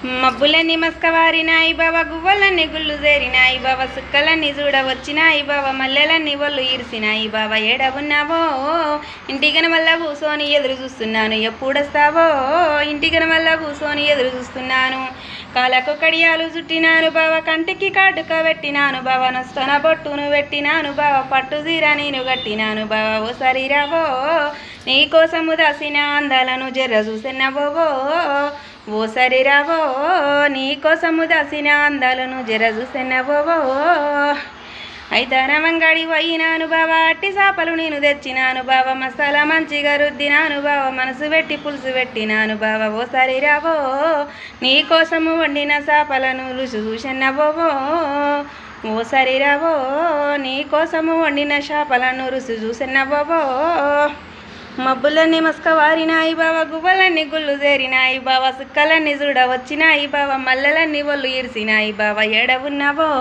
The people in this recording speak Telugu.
మబ్బులన్నీ మస్కవారినాయి బావ, గువ్వలన్నీ గుళ్ళు చేరినాయి బావ, సుక్కలన్నీ చూడవచ్చినాయి బావ, మల్లెలన్నీ ఒళ్ళు ఇరిసినాయి బావ. ఏడవున్నావో ఇంటికన మల్ల కూసోని ఎదురు చూస్తున్నాను, ఎప్పుడొస్తావో ఇంటికన మల్ల కూసోని ఎదురు చూస్తున్నాను. కాళ్ళకు కడియాలు చుట్టినాను బావ, కంటికి కాటుక పెట్టినాను బావ, నొస్తన బొట్టును పెట్టినాను బావ, పట్టు చీర నేను కట్టినాను బావ. ఓ సరిరావో నీకోసము దాసిన అందాలను జర్ర చూసినవో, ఓ సరిరావో నీకోసము దాసిన అందాలను జర చూసినవో. ఐతనమంగడి పోయినాను బావ, అట్టి చేపలు నేను తెచ్చినాను బావ, మసాలా మంచిగా రుద్దినాను బావ, మనసు పెట్టి పులుసు పెట్టినాను బావ. ఓ సరిరావో నీకోసము వండిన చేపలను రుచి చూసినవో, ఓ సరిరావో నీకోసము వండిన చేపలను రుచి చూసినవో. మబ్బులన్నీ మస్కవారినాయి బావ, గువ్వలన్నీ గుళ్ళు చేరినాయి బావ, సుక్కలన్నీ చూడవచ్చినాయి బావ, మల్లెలన్నీ ఒళ్ళు ఇరిసినాయి బావ. ఏడవున్నావో